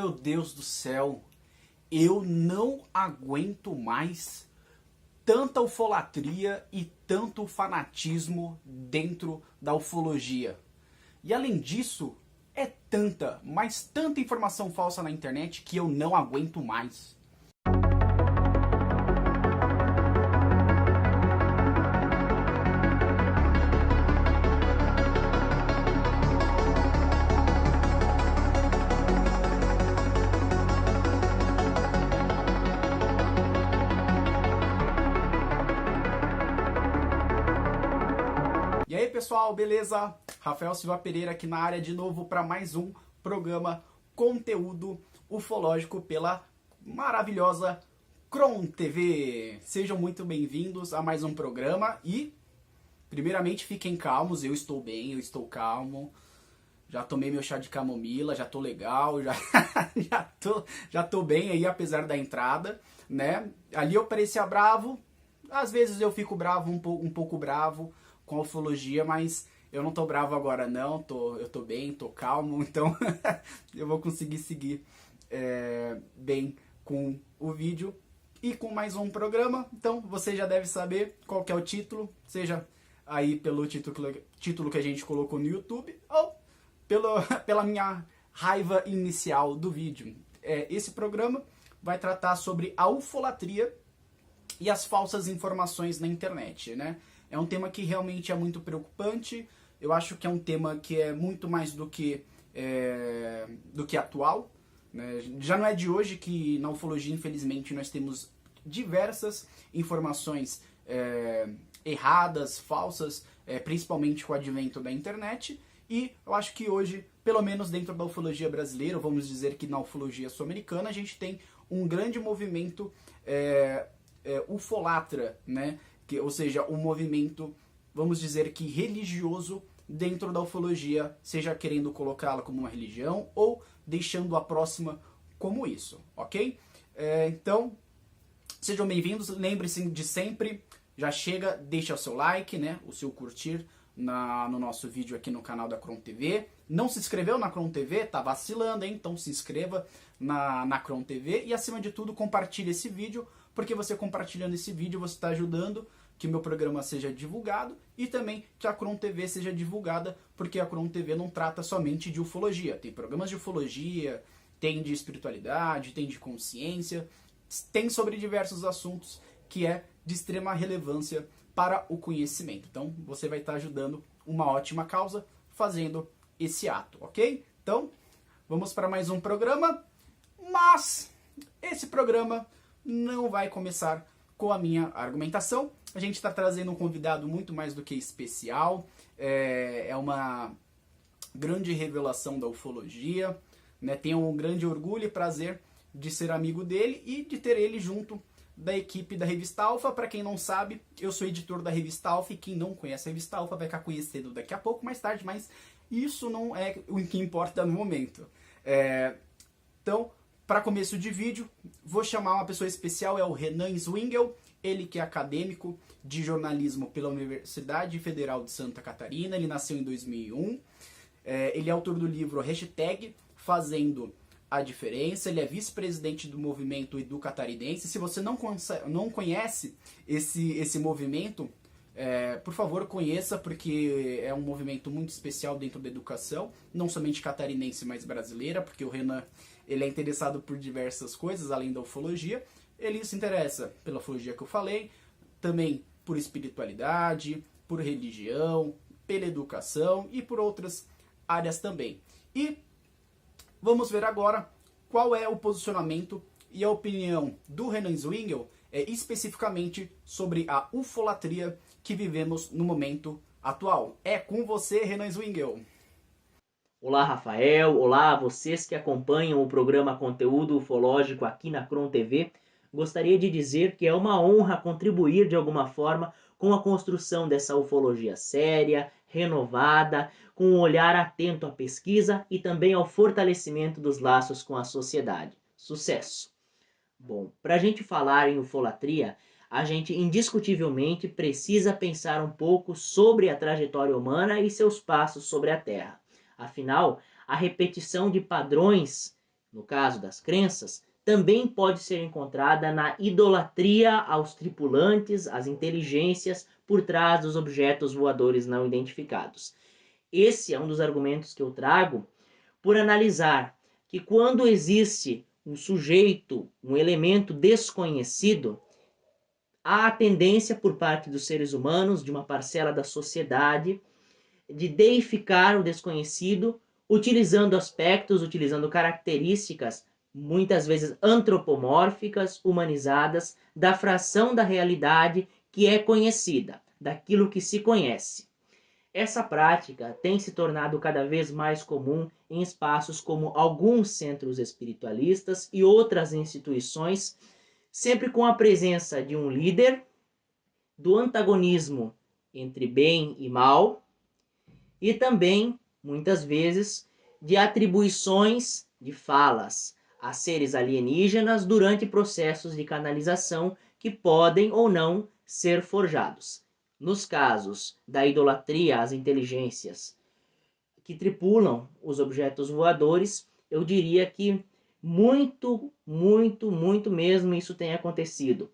meu Deus do céu, eu não aguento mais tanta ufolatria e tanto fanatismo dentro da ufologia. E além disso, é tanta, mas tanta informação falsa na internet que eu não aguento mais. E aí pessoal, beleza? Rafael Silva Pereira aqui na área de novo para mais um programa Conteúdo Ufológico pela maravilhosa Cron TV. Sejam muito bem-vindos a mais um programa e, primeiramente, fiquem calmos, eu estou bem, eu estou calmo. Já tomei meu chá de camomila, já tô legal, já tô bem aí apesar da entrada, né? Ali eu parecia bravo, às vezes eu fico bravo, um pouco bravo com a ufologia, mas eu não tô bravo agora não, eu tô bem, tô calmo, então eu vou conseguir seguir bem com o vídeo e com mais um programa. Então você já deve saber qual que é o título, seja aí pelo título que a gente colocou no YouTube ou pela minha raiva inicial do vídeo. Esse programa vai tratar sobre a ufolatria e as falsas informações na internet, né? É um tema que realmente é muito preocupante. Eu acho que é um tema que é muito mais do que atual, né? Já não é de hoje que na ufologia, infelizmente, nós temos diversas informações erradas, falsas, principalmente com o advento da internet. E eu acho que hoje, pelo menos dentro da ufologia brasileira, vamos dizer que na ufologia sul-americana, a gente tem um grande movimento ufolatra, né? Ou seja, um movimento, vamos dizer que religioso dentro da ufologia, seja querendo colocá-la como uma religião ou deixando a próxima como isso, ok? Então, sejam bem-vindos, lembre-se de sempre, já chega, deixa o seu like, né, o seu curtir no nosso vídeo aqui no canal da Cron TV. Não se inscreveu na Cron TV? Tá vacilando, hein? Então se inscreva na Cron TV e, acima de tudo, compartilhe esse vídeo, porque você compartilhando esse vídeo, você está ajudando que o meu programa seja divulgado e também que a Cron TV seja divulgada, porque a Cron TV não trata somente de ufologia. Tem programas de ufologia, tem de espiritualidade, tem de consciência, tem sobre diversos assuntos que é de extrema relevância para o conhecimento. Então, você vai estar ajudando uma ótima causa fazendo esse ato, ok? Então, vamos para mais um programa, mas esse programa não vai começar com a minha argumentação. A gente está trazendo um convidado muito mais do que especial, é uma grande revelação da ufologia, né? Tenho um grande orgulho e prazer de ser amigo dele e de ter ele junto da equipe da Revista Alpha. Para quem não sabe, eu sou editor da Revista Alpha e quem não conhece a Revista Alpha vai ficar conhecendo daqui a pouco, mais tarde, mas isso não é o que importa no momento. Então, para começo de vídeo, vou chamar uma pessoa especial, é o Renan Zwingel, ele que é acadêmico de jornalismo pela Universidade Federal de Santa Catarina, ele nasceu em 2001, ele é autor do livro Hashtag Fazendo a Diferença, ele é vice-presidente do movimento Educatarinense. Se você não conhece esse movimento, por favor conheça, porque é um movimento muito especial dentro da educação, não somente catarinense, mas brasileira, porque o Renan ele é interessado por diversas coisas, além da ufologia. Ele se interessa pela ufologia que eu falei, também por espiritualidade, por religião, pela educação e por outras áreas também. E vamos ver agora qual é o posicionamento e a opinião do Renan Zwingel especificamente sobre a ufolatria que vivemos no momento atual. É com você, Renan Zwingel. Olá, Rafael. Olá a vocês que acompanham o programa Conteúdo Ufológico aqui na Cron TV. Gostaria de dizer que é uma honra contribuir de alguma forma com a construção dessa ufologia séria, renovada, com um olhar atento à pesquisa e também ao fortalecimento dos laços com a sociedade. Sucesso! Bom, para a gente falar em ufolatria, a gente indiscutivelmente precisa pensar um pouco sobre a trajetória humana e seus passos sobre a Terra. Afinal, a repetição de padrões no caso das crenças, também pode ser encontrada na idolatria aos tripulantes, às inteligências por trás dos objetos voadores não identificados. Esse é um dos argumentos que eu trago por analisar que quando existe um sujeito, um elemento desconhecido, há a tendência por parte dos seres humanos, de uma parcela da sociedade, de deificar o desconhecido, utilizando aspectos, utilizando características, muitas vezes antropomórficas, humanizadas, da fração da realidade que é conhecida, daquilo que se conhece. Essa prática tem se tornado cada vez mais comum em espaços como alguns centros espiritualistas e outras instituições, sempre com a presença de um líder, do antagonismo entre bem e mal, e também, muitas vezes, de atribuições de falas a seres alienígenas durante processos de canalização que podem ou não ser forjados. Nos casos da idolatria às inteligências que tripulam os objetos voadores, eu diria que muito mesmo isso tem acontecido.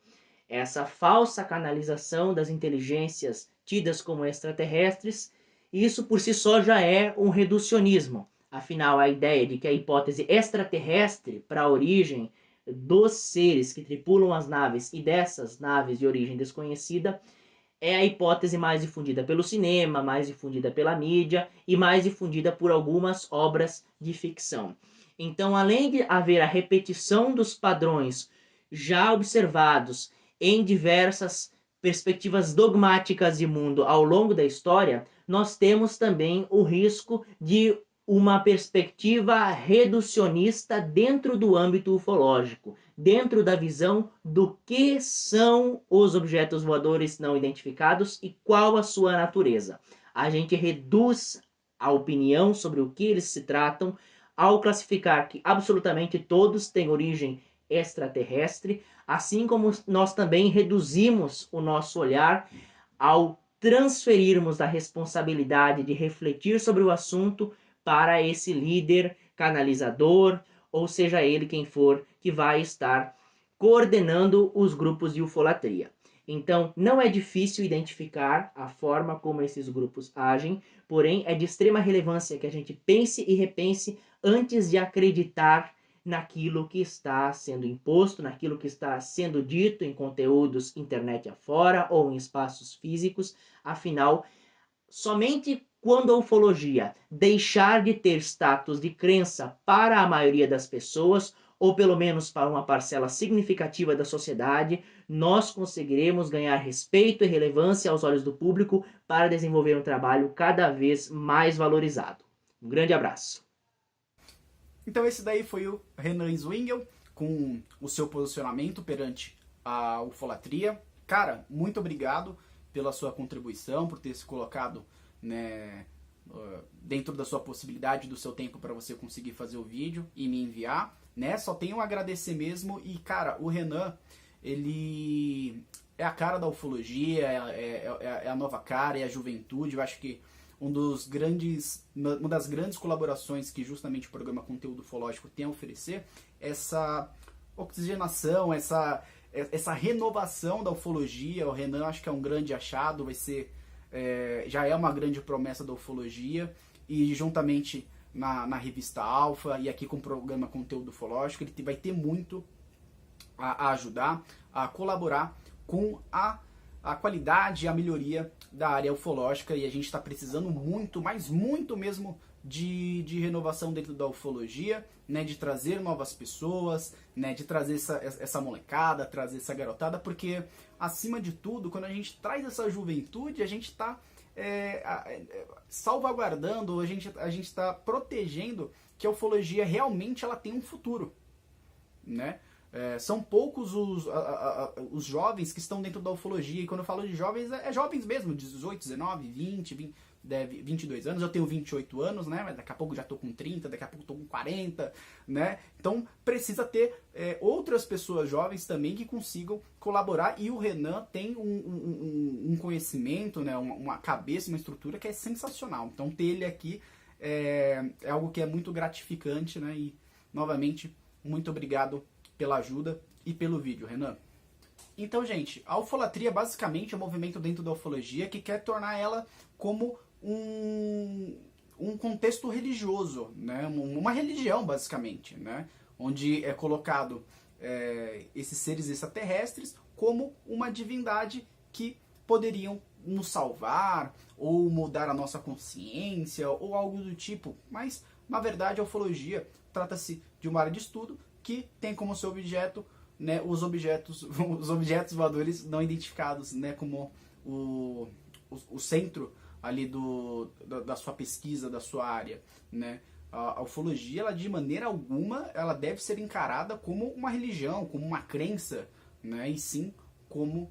Essa falsa canalização das inteligências tidas como extraterrestres, isso por si só já é um reducionismo. Afinal, a ideia de que a hipótese extraterrestre para a origem dos seres que tripulam as naves e dessas naves de origem desconhecida é a hipótese mais difundida pelo cinema, mais difundida pela mídia e mais difundida por algumas obras de ficção. Então, além de haver a repetição dos padrões já observados em diversas perspectivas dogmáticas de mundo ao longo da história, nós temos também o risco de uma perspectiva reducionista dentro do âmbito ufológico, dentro da visão do que são os objetos voadores não identificados e qual a sua natureza. A gente reduz a opinião sobre o que eles se tratam ao classificar que absolutamente todos têm origem extraterrestre, assim como nós também reduzimos o nosso olhar ao transferirmos a responsabilidade de refletir sobre o assunto para esse líder canalizador, ou seja ele quem for, que vai estar coordenando os grupos de ufolatria. Então, não é difícil identificar a forma como esses grupos agem, porém é de extrema relevância que a gente pense e repense antes de acreditar naquilo que está sendo imposto, naquilo que está sendo dito em conteúdos internet afora ou em espaços físicos. Afinal, somente quando a ufologia deixar de ter status de crença para a maioria das pessoas, ou pelo menos para uma parcela significativa da sociedade, nós conseguiremos ganhar respeito e relevância aos olhos do público para desenvolver um trabalho cada vez mais valorizado. Um grande abraço. Então esse daí foi o Renan Zwingel com o seu posicionamento perante a ufolatria. Cara, muito obrigado pela sua contribuição, por ter se colocado, né, dentro da sua possibilidade, do seu tempo para você conseguir fazer o vídeo e me enviar, né? Só tenho a agradecer mesmo. E cara, o Renan, ele é a cara da ufologia, é a nova cara, é a juventude. Eu acho que uma das grandes colaborações que justamente o programa Conteúdo Ufológico tem a oferecer, essa oxigenação, essa renovação da ufologia. O Renan acho que é um grande achado, vai ser, já é uma grande promessa da ufologia, e juntamente na revista Alfa e aqui com o programa Conteúdo Ufológico, ele vai ter muito a ajudar, a colaborar com a qualidade e a melhoria da área ufológica, e a gente está precisando muito, mas muito mesmo, de renovação dentro da ufologia, né, de trazer novas pessoas, né, de trazer essa molecada, trazer essa garotada, porque acima de tudo, quando a gente traz essa juventude, a gente está salvaguardando, a gente está protegendo que a ufologia realmente ela tem um futuro, né? São poucos os jovens que estão dentro da ufologia, e quando eu falo de jovens, é jovens mesmo, 18, 19, 20, 22 anos. Eu tenho 28 anos, né? Mas daqui a pouco já tô com 30, daqui a pouco tô com 40, né? Então precisa ter outras pessoas jovens também que consigam colaborar, e o Renan tem um conhecimento, né? Uma cabeça, uma estrutura que é sensacional. Então ter ele aqui é algo que é muito gratificante, né? novamente, muito obrigado pela ajuda e pelo vídeo, Renan. Então, gente, a ufolatria basicamente é um movimento dentro da ufologia que quer tornar ela como um contexto religioso, né? Uma religião, basicamente, né? Onde é colocado esses seres extraterrestres como uma divindade que poderiam nos salvar ou mudar a nossa consciência ou algo do tipo. Mas, na verdade, a ufologia trata-se de uma área de estudo que tem como seu objeto, né, os objetos voadores não identificados, né, como o centro ali da sua pesquisa, da sua área, né? A ufologia, ela de maneira alguma, ela deve ser encarada como uma religião, como uma crença, né? E sim como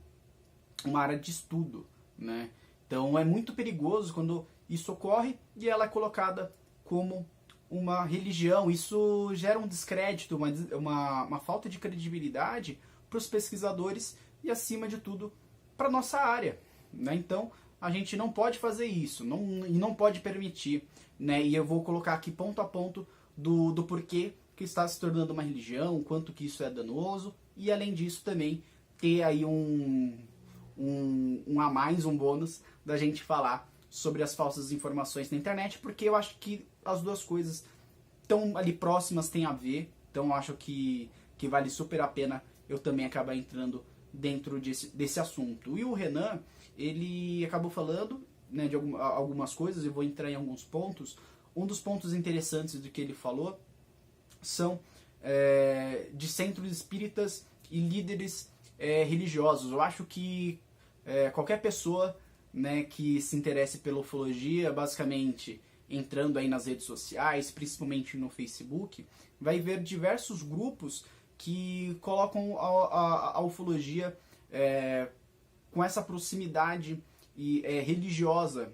uma área de estudo, né? Então é muito perigoso quando isso ocorre e ela é colocada como uma religião. Isso gera um descrédito, uma falta de credibilidade para os pesquisadores e, acima de tudo, para a nossa área, né? Então a gente não pode fazer isso, não pode permitir, né? E eu vou colocar aqui ponto a ponto do porquê que está se tornando uma religião, quanto que isso é danoso, e além disso também ter aí um a mais, um bônus da gente falar sobre as falsas informações na internet, porque eu acho que as duas coisas estão ali próximas, têm a ver, então eu acho que vale super a pena eu também acabar entrando dentro desse assunto. E o Renan, ele acabou falando, né, de algumas coisas, eu vou entrar em alguns pontos. Um dos pontos interessantes do que ele falou são de centros espíritas e líderes religiosos. Eu acho que qualquer pessoa, né, que se interesse pela ufologia, basicamente entrando aí nas redes sociais, principalmente no Facebook, vai ver diversos grupos que colocam a ufologia com essa proximidade religiosa,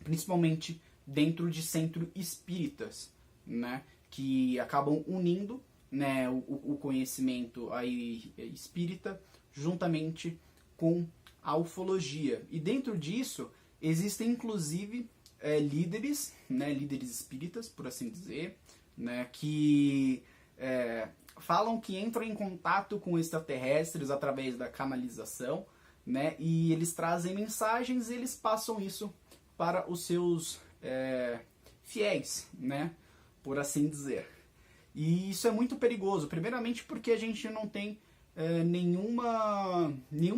principalmente dentro de centros espíritas, né, que acabam unindo, né, o conhecimento aí espírita juntamente com a ufologia. E dentro disso existem inclusive líderes, né, líderes espíritas, por assim dizer, né, que falam que entram em contato com extraterrestres através da canalização, né, e eles trazem mensagens e eles passam isso para os seus fiéis, né, por assim dizer. E isso é muito perigoso, primeiramente porque a gente não tem nenhuma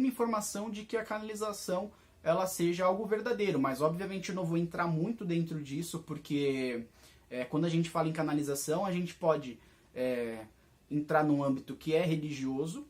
informação de que a canalização ela seja algo verdadeiro, mas obviamente eu não vou entrar muito dentro disso, porque quando a gente fala em canalização, a gente pode entrar num âmbito que é religioso,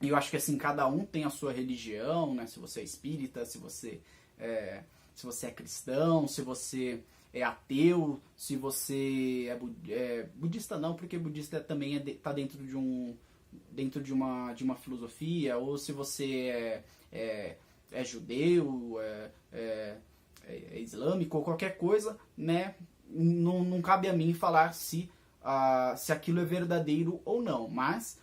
e eu acho que assim, cada um tem a sua religião, né? Se você é espírita, se você é cristão, se você é ateu, se você é budista não, porque budista também está dentro de uma filosofia, ou se você é judeu, é islâmico, ou qualquer coisa, né? Não cabe a mim falar se aquilo é verdadeiro ou não, mas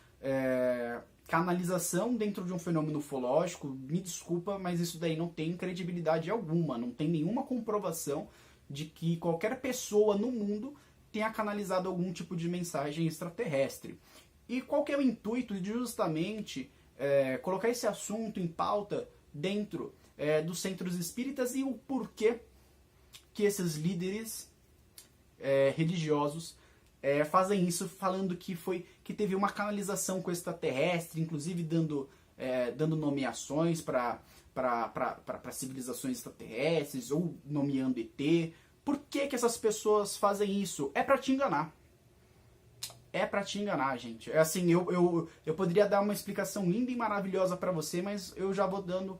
canalização dentro de um fenômeno ufológico, me desculpa, mas isso daí não tem credibilidade alguma, não tem nenhuma comprovação de que qualquer pessoa no mundo tenha canalizado algum tipo de mensagem extraterrestre. E qual que é o intuito de justamente colocar esse assunto em pauta dentro dos centros espíritas e o porquê que esses líderes religiosos fazem isso, falando que teve uma canalização com extraterrestre, inclusive dando nomeações para civilizações extraterrestres, ou nomeando ET. Por que essas pessoas fazem isso? É para te enganar. É pra te enganar, gente. Assim, eu poderia dar uma explicação linda e maravilhosa para você, mas eu já vou dando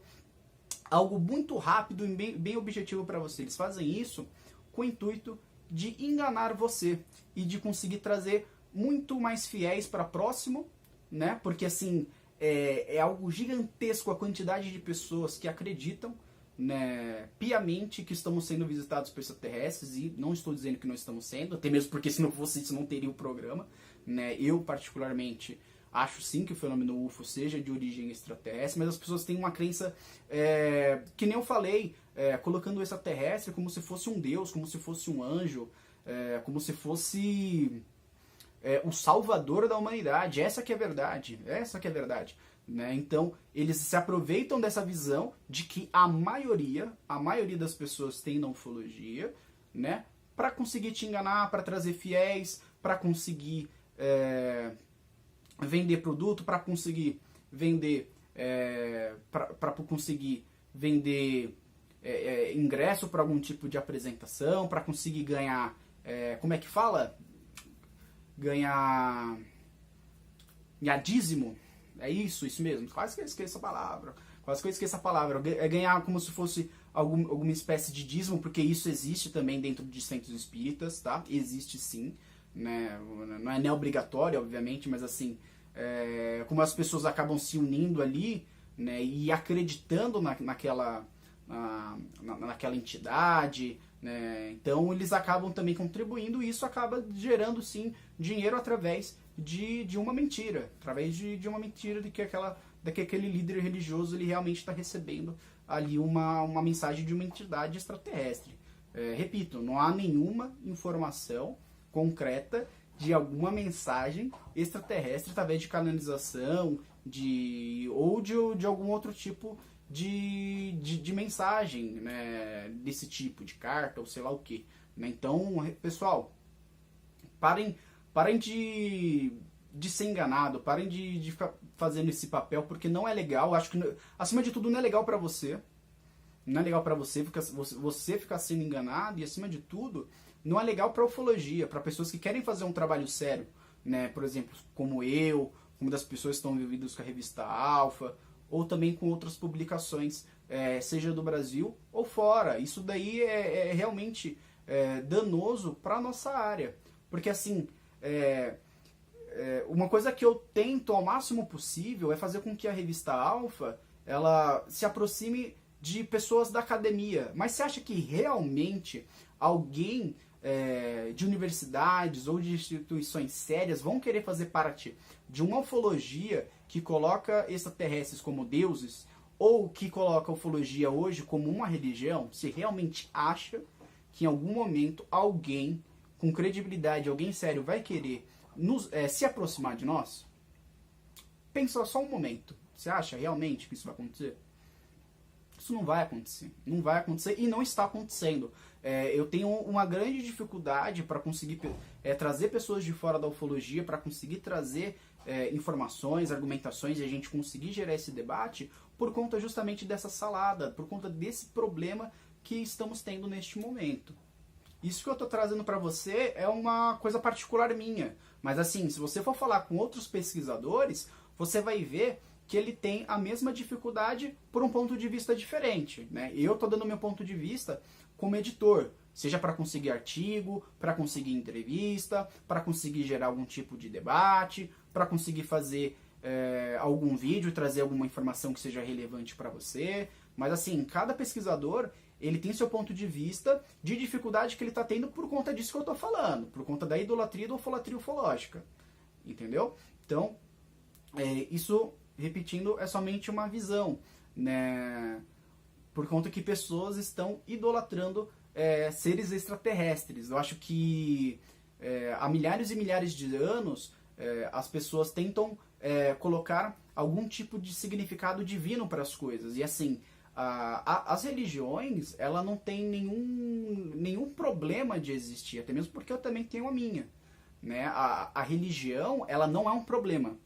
algo muito rápido e bem objetivo para você. Eles fazem isso com o intuito de enganar você e de conseguir trazer muito mais fiéis para próximo, né? Porque assim, é algo gigantesco a quantidade de pessoas que acreditam, né, piamente que estamos sendo visitados por extraterrestres, e não estou dizendo que não estamos sendo, até mesmo porque se não fosse isso não teria o programa, né? Eu particularmente acho sim que o fenômeno UFO seja de origem extraterrestre, mas as pessoas têm uma crença, que nem eu falei, colocando o extraterrestre como se fosse um deus, como se fosse um anjo, como se fosse o salvador da humanidade. Essa que é a verdade. Né? Então, eles se aproveitam dessa visão de que a maioria das pessoas tem na ufologia, né? Para conseguir te enganar, para trazer fiéis, para conseguir vender produto, para conseguir vender ingresso para algum tipo de apresentação, para conseguir ganhar, como é que fala? Ganhar dízimo. É isso mesmo. Quase que eu esqueço a palavra. É ganhar como se fosse alguma espécie de dízimo, porque isso existe também dentro de centros espíritas, tá? Existe sim, né? Não é obrigatório, obviamente, mas assim, como as pessoas acabam se unindo ali, né? E acreditando naquela entidade, né? Então eles acabam também contribuindo e isso acaba gerando sim dinheiro através de uma mentira, através de uma mentira de que aquele líder religioso ele realmente está recebendo ali uma mensagem de uma entidade extraterrestre. Repito, não há nenhuma informação concreta de alguma mensagem extraterrestre através de canalização ou de algum outro tipo de mensagem, né, desse tipo, de carta ou sei lá o que. Né? Então, pessoal, parem de ser enganado, parem de ficar fazendo esse papel, porque não é legal. Acho que, acima de tudo, não é legal pra você. Não é legal pra você ficar sendo enganado, e acima de tudo, não é legal pra ufologia, pra pessoas que querem fazer um trabalho sério, né? Por exemplo, como das pessoas que estão envolvidas com a revista Alpha, ou também com outras publicações, seja do Brasil ou fora. Isso daí é realmente danoso pra nossa área. Porque assim, uma coisa que eu tento ao máximo possível é fazer com que a revista Alpha ela se aproxime de pessoas da academia. Mas você acha que realmente alguém de universidades ou de instituições sérias vão querer fazer parte de uma ufologia que coloca extraterrestres como deuses, ou que coloca a ufologia hoje como uma religião? Você realmente acha que em algum momento alguém com credibilidade, alguém sério vai querer se aproximar de nós? Pensa só um momento. Você acha realmente que isso vai acontecer? Isso não vai acontecer. Não vai acontecer e não está acontecendo. Eu tenho uma grande dificuldade para conseguir trazer pessoas de fora da ufologia, para conseguir trazer informações, argumentações e a gente conseguir gerar esse debate por conta justamente dessa salada, por conta desse problema que estamos tendo neste momento. Isso que eu estou trazendo para você é uma coisa particular minha. Mas assim, se você for falar com outros pesquisadores, você vai ver que ele tem a mesma dificuldade por um ponto de vista diferente. Né? Eu estou dando meu ponto de vista como editor, seja para conseguir artigo, para conseguir entrevista, para conseguir gerar algum tipo de debate, para conseguir fazer algum vídeo, trazer alguma informação que seja relevante para você. Mas assim, cada pesquisador ele tem seu ponto de vista de dificuldade que ele está tendo por conta disso que eu estou falando, por conta da idolatria da ufolatria ufológica. Entendeu? Então, isso, repetindo, é somente uma visão, né? Por conta que pessoas estão idolatrando seres extraterrestres. Eu acho que há milhares e milhares de anos as pessoas tentam colocar algum tipo de significado divino para as coisas. E assim, as religiões, ela não tem nenhum problema de existir, até mesmo porque eu também tenho a minha. Né? A religião, ela não é um problema.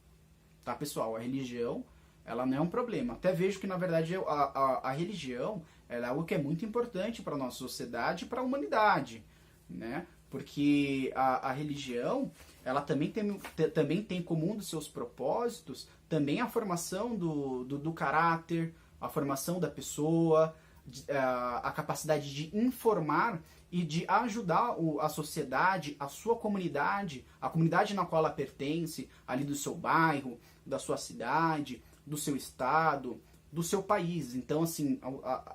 Tá, pessoal? A religião, ela não é um problema. Até vejo que, na verdade, a religião ela é algo que é muito importante para a nossa sociedade e para a humanidade. Né? Porque a religião, ela também tem como um dos seus propósitos também a formação do caráter, a formação da pessoa, a capacidade de informar e de ajudar a sociedade, a sua comunidade, a comunidade na qual ela pertence, ali do seu bairro, da sua cidade, do seu estado, do seu país. Então, assim,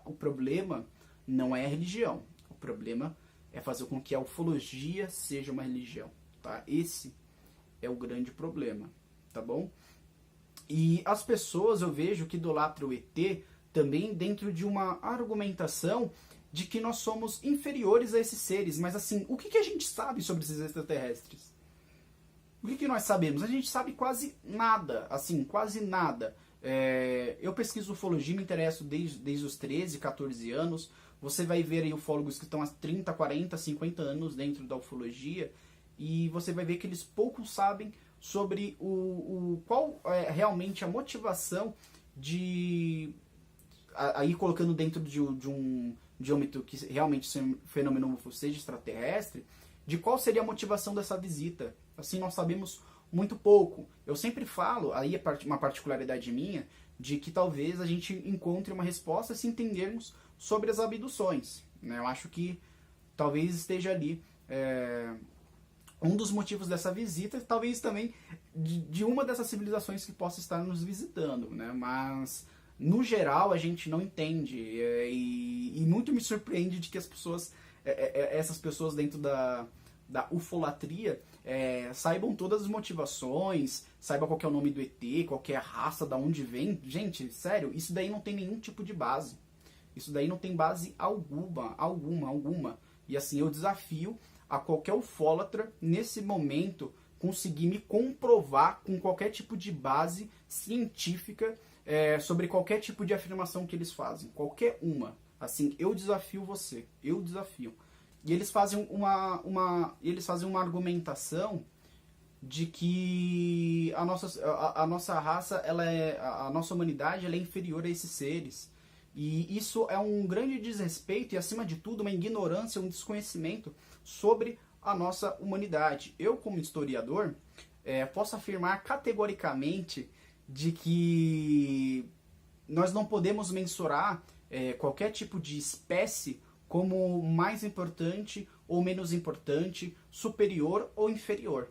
o problema não é a religião. O problema é fazer com que a ufologia seja uma religião. Tá? Esse é o grande problema. Tá bom? E as pessoas, eu vejo que idolatram o ET também dentro de uma argumentação de que nós somos inferiores a esses seres. Mas assim, o que a gente sabe sobre esses extraterrestres? O que nós sabemos? A gente sabe quase nada, assim, quase nada. Eu pesquiso ufologia, me interesso desde os 13, 14 anos. Você vai ver aí ufólogos que estão há 30, 40, 50 anos dentro da ufologia, e você vai ver que eles pouco sabem sobre qual é realmente a motivação de... Aí colocando dentro de um âmbito que realmente seja um fenômeno seja extraterrestre, de qual seria a motivação dessa visita. Assim, nós sabemos muito pouco. Eu sempre falo, aí é uma particularidade minha, de que talvez a gente encontre uma resposta se entendermos sobre as abduções, né? Eu acho que talvez esteja ali um dos motivos dessa visita, talvez também de uma dessas civilizações que possa estar nos visitando, né? Mas no geral a gente não entende, e muito me surpreende de que as pessoas, essas pessoas dentro da ufolatria, saibam todas as motivações, saibam qual que é o nome do ET, qual que é a raça, da onde vem. Gente, sério, isso daí não tem nenhum tipo de base. Isso daí não tem base alguma. E assim, eu desafio a qualquer ufólatra, nesse momento, conseguir me comprovar com qualquer tipo de base científica sobre qualquer tipo de afirmação que eles fazem. Qualquer uma. Assim, eu desafio você. Eu desafio. E eles fazem uma argumentação de que a nossa raça, a nossa humanidade, ela é inferior a esses seres. E isso é um grande desrespeito e, acima de tudo, uma ignorância, um desconhecimento sobre a nossa humanidade. Eu, como historiador, posso afirmar categoricamente de que nós não podemos mensurar qualquer tipo de espécie como mais importante ou menos importante, superior ou inferior,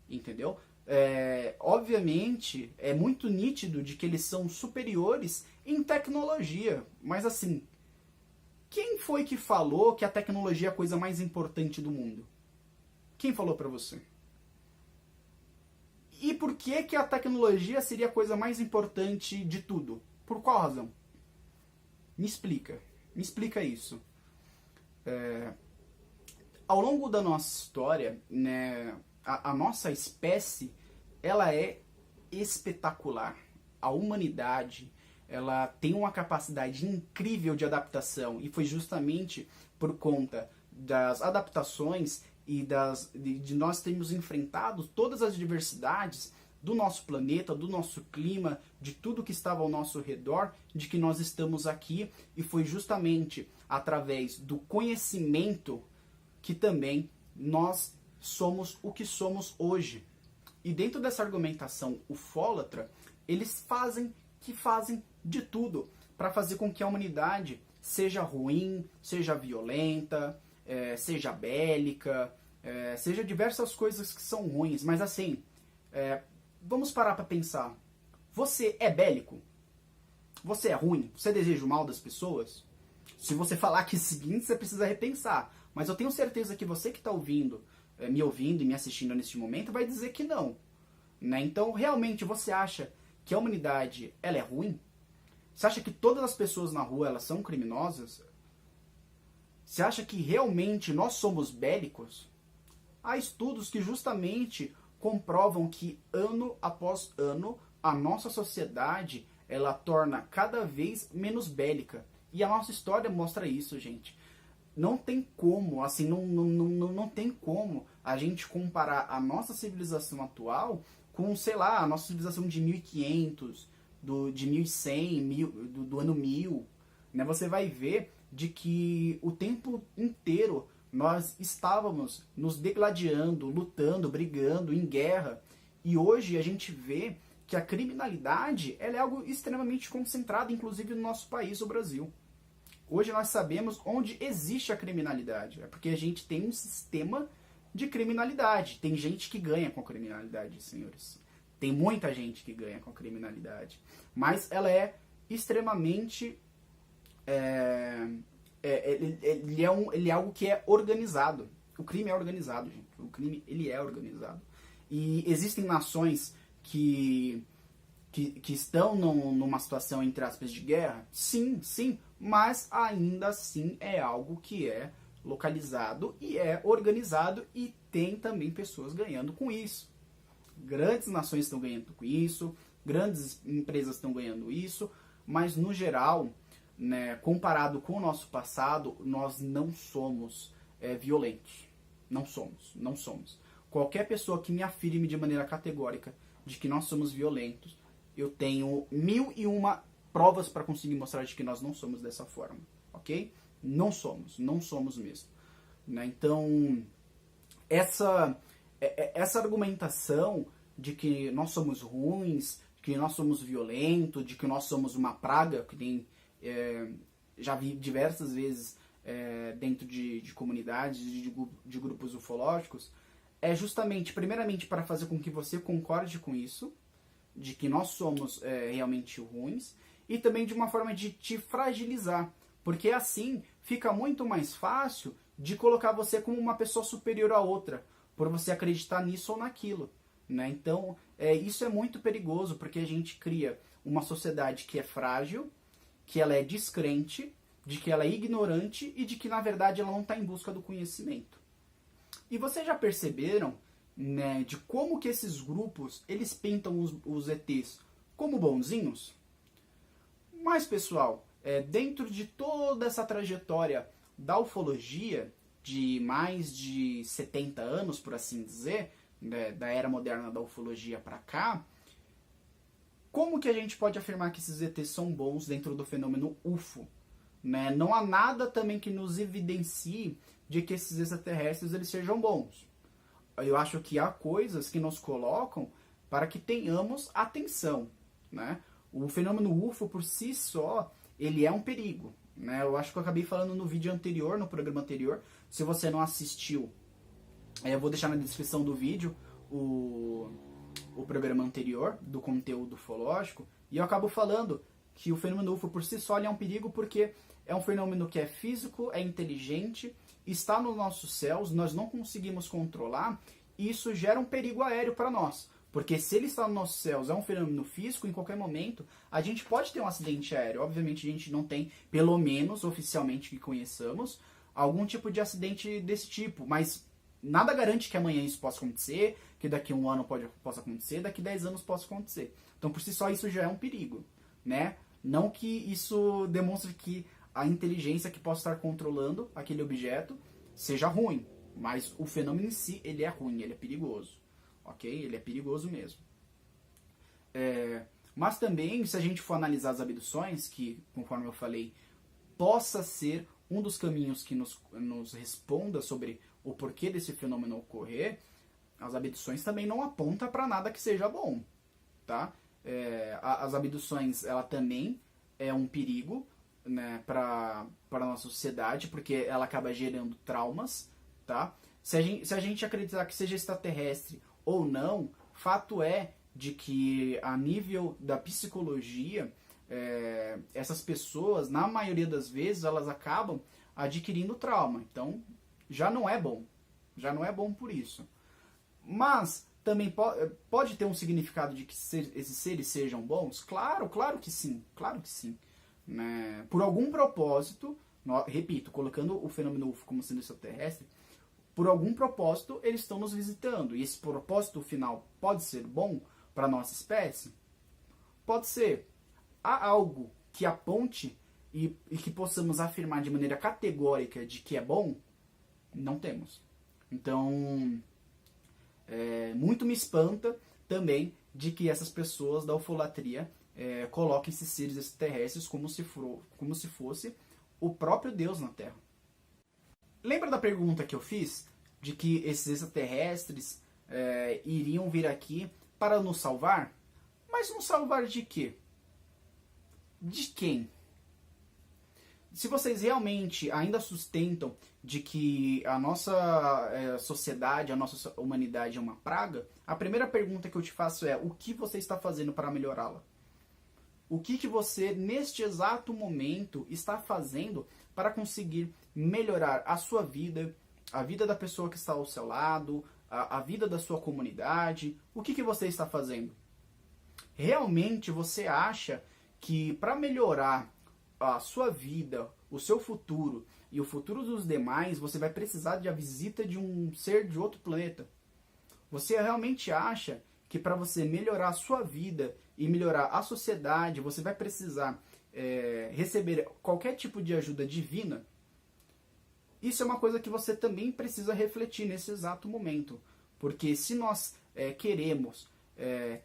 entendeu? Obviamente, é muito nítido de que eles são superiores em tecnologia, mas assim, quem foi que falou que a tecnologia é a coisa mais importante do mundo? Quem falou pra você? E por que a tecnologia seria a coisa mais importante de tudo? Por qual razão? Me explica isso. Ao longo da nossa história, né, a nossa espécie, ela é espetacular. A humanidade, ela tem uma capacidade incrível de adaptação, e foi justamente por conta das adaptações e de nós termos enfrentado todas as diversidades do nosso planeta, do nosso clima, de tudo que estava ao nosso redor, de que nós estamos aqui, e foi justamente através do conhecimento que também nós somos o que somos hoje. E dentro dessa argumentação ufólatra, eles fazem de tudo para fazer com que a humanidade seja ruim, seja violenta, seja bélica, seja diversas coisas que são ruins. Mas assim, vamos parar para pensar. Você é bélico? Você é ruim? Você deseja o mal das pessoas? Se você falar que sim, você precisa repensar. Mas eu tenho certeza que você que está me ouvindo e me assistindo neste momento, vai dizer que não, né? Então, realmente, você acha que a humanidade, ela é ruim? Você acha que todas as pessoas na rua, elas são criminosas? Você acha que realmente nós somos bélicos? Há estudos que justamente comprovam que, ano após ano, a nossa sociedade, ela torna cada vez menos bélica. E a nossa história mostra isso, gente. Não tem como, assim, não tem como a gente comparar a nossa civilização atual com, sei lá, a nossa civilização de 1500, de 1100, do ano 1000. Né? Você vai ver de que o tempo inteiro nós estávamos nos degladiando, lutando, brigando, em guerra. E hoje a gente vê que a criminalidade, ela é algo extremamente concentrado, inclusive no nosso país, o Brasil. Hoje nós sabemos onde existe a criminalidade. É porque a gente tem um sistema de criminalidade. Tem gente que ganha com a criminalidade, senhores. Tem muita gente que ganha com a criminalidade. Mas ela é extremamente... ele é algo que é organizado. O crime é organizado, gente. O crime, ele é organizado. E existem nações que estão numa situação, entre aspas, de guerra? Sim, mas ainda assim é algo que é localizado e é organizado, e tem também pessoas ganhando com isso. Grandes nações estão ganhando com isso, grandes empresas estão ganhando isso, mas no geral, né, comparado com o nosso passado, nós não somos violentos. Não somos. Qualquer pessoa que me afirme de maneira categórica de que nós somos violentos, eu tenho 1001 provas para conseguir mostrar de que nós não somos dessa forma, ok? Não somos mesmo. Né? Então, essa argumentação de que nós somos ruins, que nós somos violentos, de que nós somos uma praga, que tem, já vi diversas vezes dentro de comunidades, de grupos ufológicos, é justamente, primeiramente, para fazer com que você concorde com isso, de que nós somos realmente ruins, e também de uma forma de te fragilizar, porque assim fica muito mais fácil de colocar você como uma pessoa superior a outra, por você acreditar nisso ou naquilo. Né? Então, isso é muito perigoso, porque a gente cria uma sociedade que é frágil, que ela é descrente, de que ela é ignorante e de que, na verdade, ela não está em busca do conhecimento. E vocês já perceberam, né, de como que esses grupos, eles pintam os ETs como bonzinhos? Mas, pessoal, dentro de toda essa trajetória da ufologia, de mais de 70 anos, por assim dizer, né, da era moderna da ufologia para cá, como que a gente pode afirmar que esses ETs são bons dentro do fenômeno UFO? Né? Não há nada também que nos evidencie de que esses extraterrestres eles sejam bons. Eu acho que há coisas que nos colocam para que tenhamos atenção. Né? O fenômeno UFO por si só, ele é um perigo. Né? Eu acho que eu acabei falando no vídeo anterior, no programa anterior. Se você não assistiu, eu vou deixar na descrição do vídeo o programa anterior do conteúdo ufológico. E eu acabo falando que o fenômeno UFO por si só ele é um perigo porque é um fenômeno que é físico, é inteligente, está nos nossos céus, nós não conseguimos controlar, e isso gera um perigo aéreo para nós. Porque se ele está nos nossos céus, é um fenômeno físico, em qualquer momento, a gente pode ter um acidente aéreo. Obviamente a gente não tem, pelo menos oficialmente que conheçamos, algum tipo de acidente desse tipo. Mas nada garante que amanhã isso possa acontecer, que daqui a um ano possa acontecer, daqui a 10 anos possa acontecer. Então por si só isso já é um perigo. Né? Não que isso demonstre que a inteligência que possa estar controlando aquele objeto seja ruim. Mas o fenômeno em si, ele é ruim, ele é perigoso. Ok? Ele é perigoso mesmo. Mas também, se a gente for analisar as abduções, que, conforme eu falei, possa ser um dos caminhos que nos responda sobre o porquê desse fenômeno ocorrer, as abduções também não apontam para nada que seja bom. Tá? As abduções, ela também é um perigo, né, para a nossa sociedade, porque ela acaba gerando traumas. Tá? Se a gente acreditar que seja extraterrestre ou não, fato é de que a nível da psicologia, essas pessoas, na maioria das vezes, elas acabam adquirindo trauma. Então, já não é bom. Já não é bom por isso. Mas, também pode ter um significado de que esses seres sejam bons? Claro que sim. Claro que sim. Né? Por algum propósito, repito, colocando o fenômeno UFO como sendo extraterrestre, por algum propósito, eles estão nos visitando. E esse propósito final pode ser bom para a nossa espécie? Pode ser. Há algo que aponte e que possamos afirmar de maneira categórica de que é bom? Não temos. Então, muito me espanta também de que essas pessoas da ufolatria coloquem esses seres extraterrestres como se fosse o próprio Deus na Terra. Lembra da pergunta que eu fiz? De que esses extraterrestres iriam vir aqui para nos salvar? Mas nos salvar de quê? De quem? Se vocês realmente ainda sustentam de que a nossa sociedade, a nossa humanidade é uma praga, a primeira pergunta que eu te faço é: o que você está fazendo para melhorá-la? O que você, neste exato momento, está fazendo para conseguir melhorar a sua vida, a vida da pessoa que está ao seu lado, a vida da sua comunidade? O que você está fazendo? Realmente você acha que para melhorar a sua vida, o seu futuro e o futuro dos demais, você vai precisar de a visita de um ser de outro planeta? Você realmente acha que para você melhorar a sua vida e melhorar a sociedade, você vai precisar receber qualquer tipo de ajuda divina, isso é uma coisa que você também precisa refletir nesse exato momento. Porque se nós queremos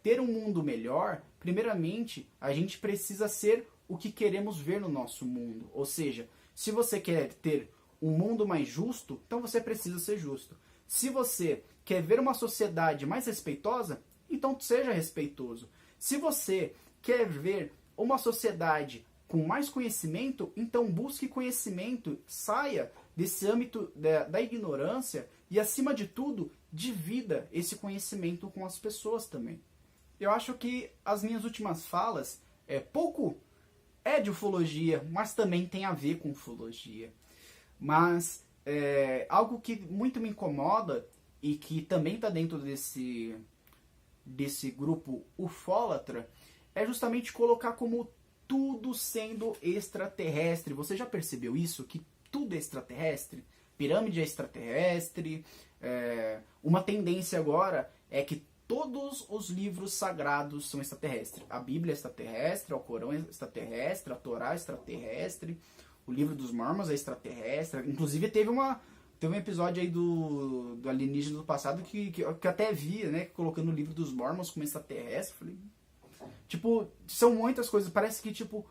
ter um mundo melhor, primeiramente a gente precisa ser o que queremos ver no nosso mundo. Ou seja, se você quer ter um mundo mais justo, então você precisa ser justo. Se você quer ver uma sociedade mais respeitosa, então seja respeitoso. Se você quer ver uma sociedade com mais conhecimento, então busque conhecimento, saia desse âmbito da ignorância e, acima de tudo, divida esse conhecimento com as pessoas também. Eu acho que as minhas últimas falas pouco de ufologia, mas também tem a ver com ufologia. Mas algo que muito me incomoda e que também está dentro desse grupo ufólatra é justamente colocar como tudo sendo extraterrestre. Você já percebeu isso? Que tudo é extraterrestre? Pirâmide é extraterrestre. Uma tendência agora é que todos os livros sagrados são extraterrestres. A Bíblia é extraterrestre, o Corão é extraterrestre, a Torá é extraterrestre, o livro dos Mormons é extraterrestre. Inclusive teve um episódio aí do alienígena do passado que até via, né, colocando o livro dos Mormons como extraterrestre. Falei, tipo, são muitas coisas, parece que tipo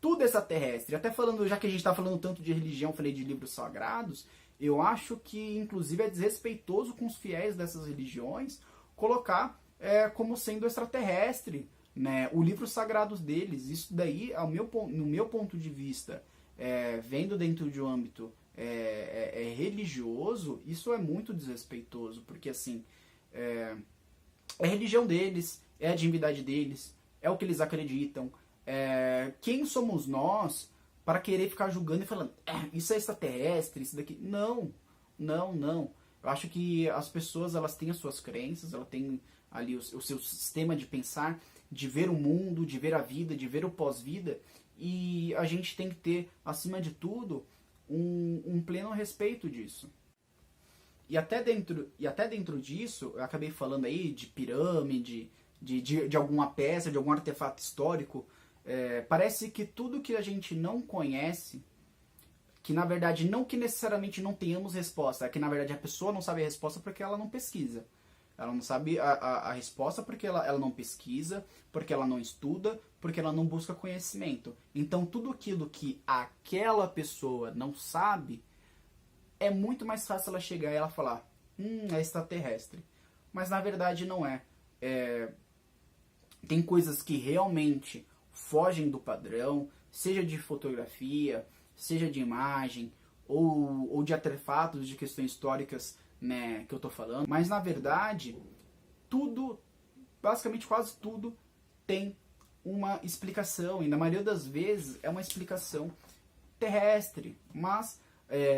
tudo é extraterrestre. Até falando, já que a gente tá falando tanto de religião, falei de livros sagrados, eu acho que inclusive é desrespeitoso com os fiéis dessas religiões colocar como sendo extraterrestre, né, o livro sagrado deles. Isso daí, no meu ponto de vista, vendo dentro de um âmbito religioso, isso é muito desrespeitoso, porque assim, é a religião deles, é a divindade deles, é o que eles acreditam. Quem somos nós para querer ficar julgando e falando, isso é extraterrestre, isso daqui? Não. Eu acho que as pessoas, elas têm as suas crenças, elas têm ali o seu sistema de pensar, de ver o mundo, de ver a vida, de ver o pós-vida, e a gente tem que ter, acima de tudo, um pleno respeito disso. E até dentro disso, eu acabei falando aí de pirâmide, de alguma peça, de algum artefato histórico. Parece que tudo que a gente não conhece, que na verdade não que necessariamente não tenhamos resposta, é que na verdade a pessoa não sabe a resposta porque ela não pesquisa. Ela não sabe a resposta porque ela não pesquisa, porque ela não estuda, porque ela não busca conhecimento. Então tudo aquilo que aquela pessoa não sabe, é muito mais fácil ela chegar e ela falar, é extraterrestre. Mas na verdade não é. Tem coisas que realmente fogem do padrão, seja de fotografia, seja de imagem, ou de artefatos, de questões históricas, né, que eu tô falando. Mas na verdade, tudo, basicamente quase tudo, tem uma explicação. E na maioria das vezes é uma explicação terrestre. Mas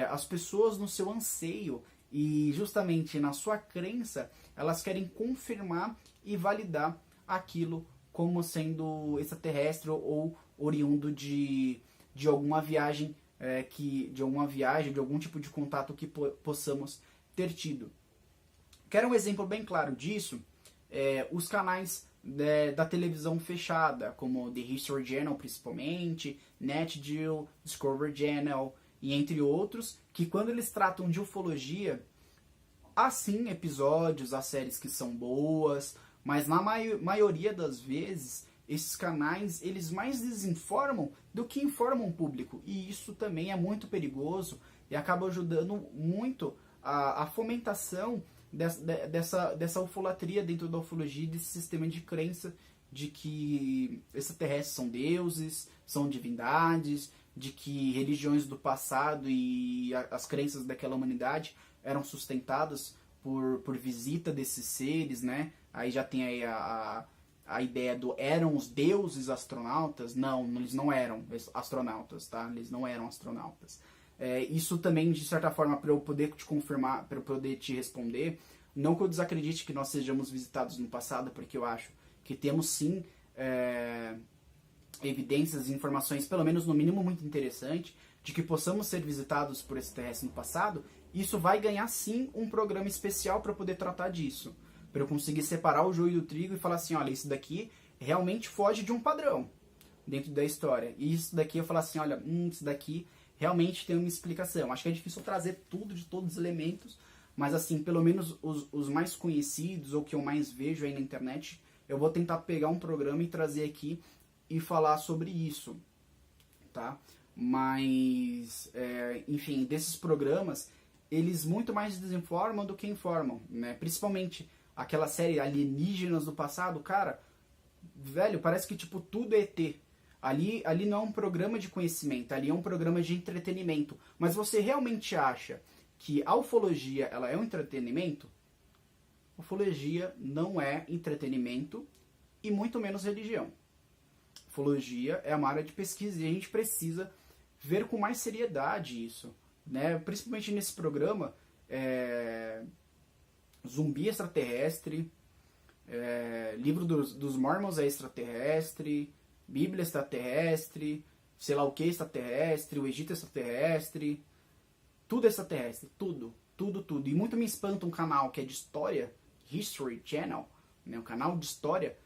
as pessoas, no seu anseio e justamente na sua crença, elas querem confirmar e validar aquilo como sendo extraterrestre ou oriundo de alguma viagem, de algum tipo de contato que possamos ter tido. Quero um exemplo bem claro disso, os canais da televisão fechada, como The History Channel principalmente, NetGeo, Discovery Channel e entre outros, que quando eles tratam de ufologia, há sim episódios, há séries que são boas, mas na maioria das vezes esses canais, eles mais desinformam do que informam o público, e isso também é muito perigoso e acaba ajudando muito a fomentação dessa ufolatria dentro da ufologia, desse sistema de crença de que extraterrestres são deuses, são divindades, de que religiões do passado e as crenças daquela humanidade eram sustentadas por visita desses seres, né? Aí já tem aí a ideia eram os deuses astronautas. Não, eles não eram astronautas, tá? Eles não eram astronautas. Isso também, de certa forma, para eu poder te confirmar, para eu poder te responder, não que eu desacredite que nós sejamos visitados no passado, porque eu acho que temos sim evidências e informações, pelo menos no mínimo muito interessante, de que possamos ser visitados por extraterrestres no passado. Isso vai ganhar sim um programa especial para poder tratar disso. para eu conseguir separar o joio do trigo e falar assim, olha, isso daqui realmente foge de um padrão dentro da história. E isso daqui eu falar assim, olha, isso daqui realmente tem uma explicação. Acho que é difícil trazer tudo de todos os elementos, mas assim, pelo menos os mais conhecidos ou que eu mais vejo aí na internet, eu vou tentar pegar um programa e trazer aqui e falar sobre isso, tá? Mas, enfim, desses programas, eles muito mais desinformam do que informam, né? Principalmente aquela série Alienígenas do Passado, cara, velho, parece que tipo tudo é ET. Ali não é um programa de conhecimento, ali é um programa de entretenimento. Mas você realmente acha que a ufologia ela é um entretenimento? Ufologia não é entretenimento e muito menos religião. Ufologia é uma área de pesquisa e a gente precisa ver com mais seriedade isso, né? Principalmente nesse programa, zumbi extraterrestre, livro dos Mormons é extraterrestre, Bíblia extraterrestre, sei lá o que extraterrestre, o Egito extraterrestre, tudo extraterrestre, tudo. E muito me espanta um canal que é de história, History Channel, né, um canal de história,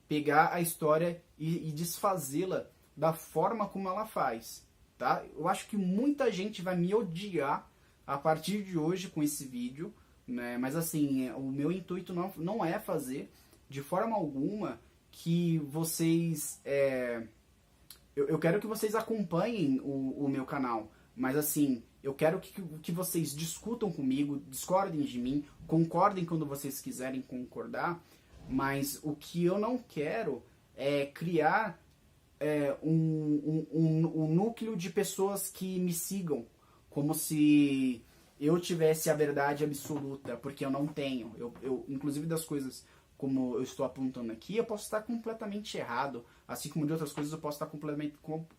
pegar a história e desfazê-la da forma como ela faz, tá? Eu acho que muita gente vai me odiar a partir de hoje com esse vídeo, né? Mas assim, o meu intuito não é fazer de forma alguma que vocês... Eu quero que vocês acompanhem o meu canal, mas assim, eu quero que vocês discutam comigo, discordem de mim, concordem quando vocês quiserem concordar, mas o que eu não quero é criar um núcleo de pessoas que me sigam, como se eu tivesse a verdade absoluta, porque eu não tenho. Inclusive das coisas como eu estou apontando aqui, eu posso estar completamente errado, assim como de outras coisas eu posso estar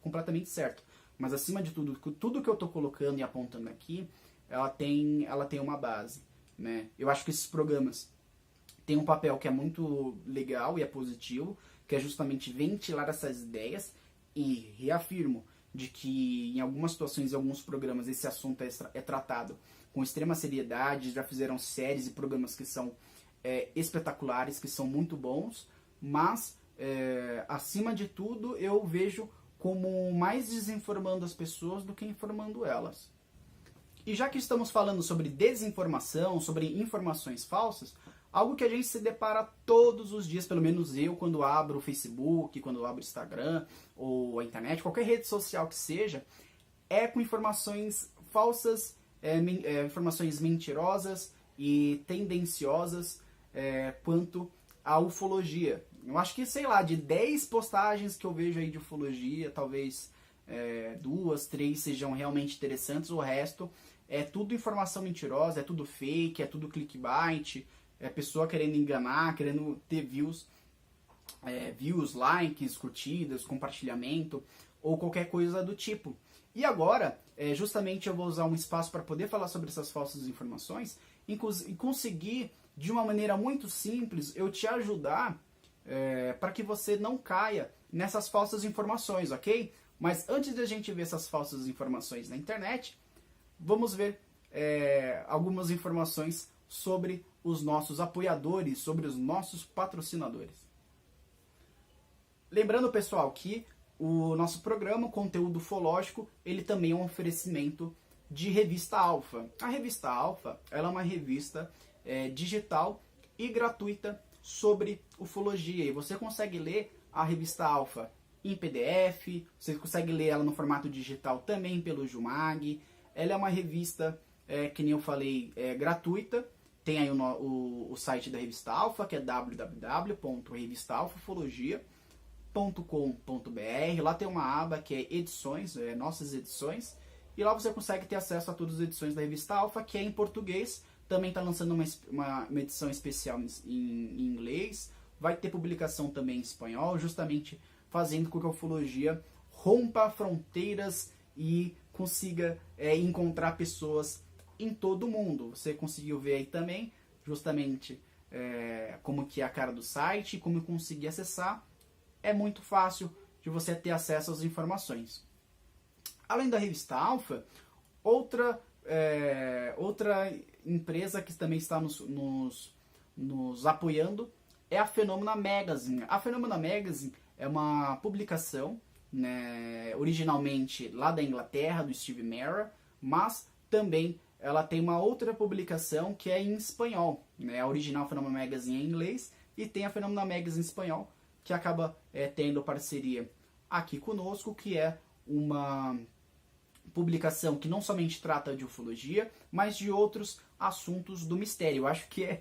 completamente certo. Mas acima de tudo que eu estou colocando e apontando aqui, ela tem uma base, né? Eu acho que esses programas têm um papel que é muito legal e é positivo, que é justamente ventilar essas ideias, e reafirmo de que em algumas situações, em alguns programas, esse assunto é tratado com extrema seriedade, já fizeram séries e programas que são espetaculares, que são muito bons, mas acima de tudo eu vejo como mais desinformando as pessoas do que informando elas. E já que estamos falando sobre desinformação, sobre informações falsas, algo que a gente se depara todos os dias, pelo menos eu, quando abro o Facebook, quando abro o Instagram, ou a internet, qualquer rede social que seja, é com informações falsas, informações mentirosas e tendenciosas quanto à ufologia. Eu acho que, sei lá, de 10 postagens que eu vejo aí de ufologia, talvez 2, 3 sejam realmente interessantes, o resto é tudo informação mentirosa, é tudo fake, é tudo clickbait, é pessoa querendo enganar, querendo ter views, likes, curtidas, compartilhamento, ou qualquer coisa do tipo. E agora, justamente eu vou usar um espaço para poder falar sobre essas falsas informações e conseguir, de uma maneira muito simples, eu te ajudar para que você não caia nessas falsas informações, ok? Mas antes de a gente ver essas falsas informações na internet, vamos ver algumas informações sobre os nossos apoiadores, sobre os nossos patrocinadores. Lembrando, pessoal, que o nosso programa, o Conteúdo Ufológico, ele também é um oferecimento de Revista Alfa. A Revista Alfa, ela é uma revista digital e gratuita sobre ufologia. E você consegue ler a Revista Alfa em PDF, você consegue ler ela no formato digital também pelo Jumag. Ela é uma revista, que nem eu falei, gratuita. Tem aí o site da Revista Alfa, que é www.revistaalfafologia.com.br. Lá tem uma aba que é edições, nossas edições, e lá você consegue ter acesso a todas as edições da Revista Alfa, que é em português. Também está lançando uma edição especial em inglês. Vai ter publicação também em espanhol, justamente fazendo com que a ufologia rompa fronteiras e consiga encontrar pessoas em todo o mundo. Você conseguiu ver aí também, justamente, como que é a cara do site, como conseguir acessar. É muito fácil de você ter acesso às informações. Além da Revista Alfa, outra empresa que também está nos nos apoiando é a Phenomena Magazine. A Phenomena Magazine é uma publicação, né, originalmente lá da Inglaterra, do Steve Mera, mas também ela tem uma outra publicação que é em espanhol, né? A original Phenomena Magazine é em inglês e tem a Phenomena Magazine em espanhol, que acaba tendo parceria aqui conosco, que é uma publicação que não somente trata de ufologia, mas de outros assuntos do mistério. Eu acho que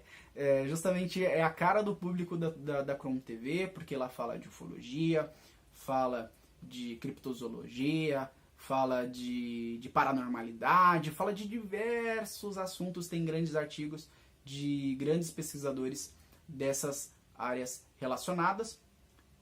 justamente a cara do público da Chrome TV, porque ela fala de ufologia, fala de criptozoologia, fala de paranormalidade, fala de diversos assuntos, tem grandes artigos de grandes pesquisadores dessas áreas relacionadas.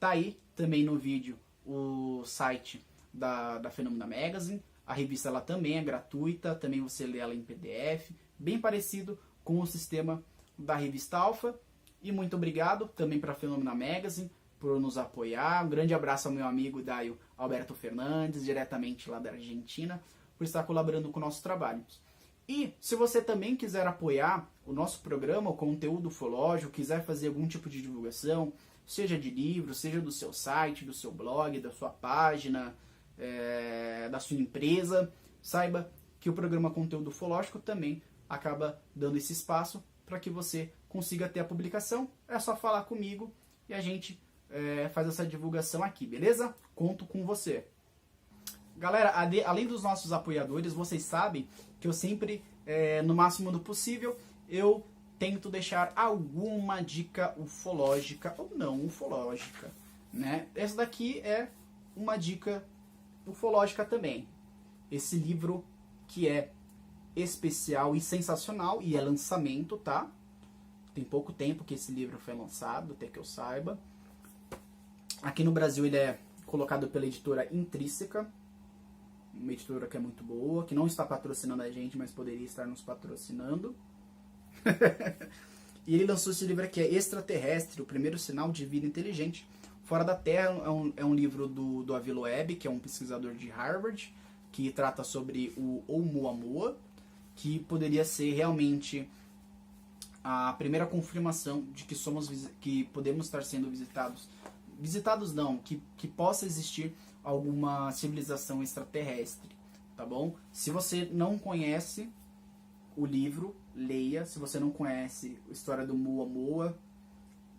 Tá aí também no vídeo o site da Phenomena Magazine. A revista ela também é gratuita, também você lê ela em PDF, bem parecido com o sistema da revista Alpha. E muito obrigado também para a Phenomena Magazine por nos apoiar. Um grande abraço ao meu amigo Daio Alberto Fernandes, diretamente lá da Argentina, por estar colaborando com o nosso trabalho. E se você também quiser apoiar o nosso programa, o conteúdo ufológico, quiser fazer algum tipo de divulgação, seja de livro, seja do seu site, do seu blog, da sua página, da sua empresa, saiba que o programa Conteúdo Ufológico também acaba dando esse espaço para que você consiga ter a publicação. É só falar comigo e a gente faz essa divulgação aqui, beleza? Conto com você. Galera, além dos nossos apoiadores, vocês sabem que eu sempre, no máximo do possível, eu tento deixar alguma dica ufológica ou não ufológica, né? Essa daqui é uma dica ufológica também. Esse livro que é especial e sensacional e é lançamento, tá? Tem pouco tempo que esse livro foi lançado, até que eu saiba. Aqui no Brasil ele é colocado pela editora Intrínseca, uma editora que é muito boa, que não está patrocinando a gente, mas poderia estar nos patrocinando. E ele lançou esse livro aqui, é Extraterrestre, o primeiro sinal de vida inteligente fora da Terra. É um livro do Avi Loeb, que é um pesquisador de Harvard, que trata sobre o Oumuamua, que poderia ser realmente a primeira confirmação de que podemos estar sendo visitados não, que possa existir alguma civilização extraterrestre, tá bom? Se você não conhece o livro, leia. Se você não conhece a história do Oumuamua,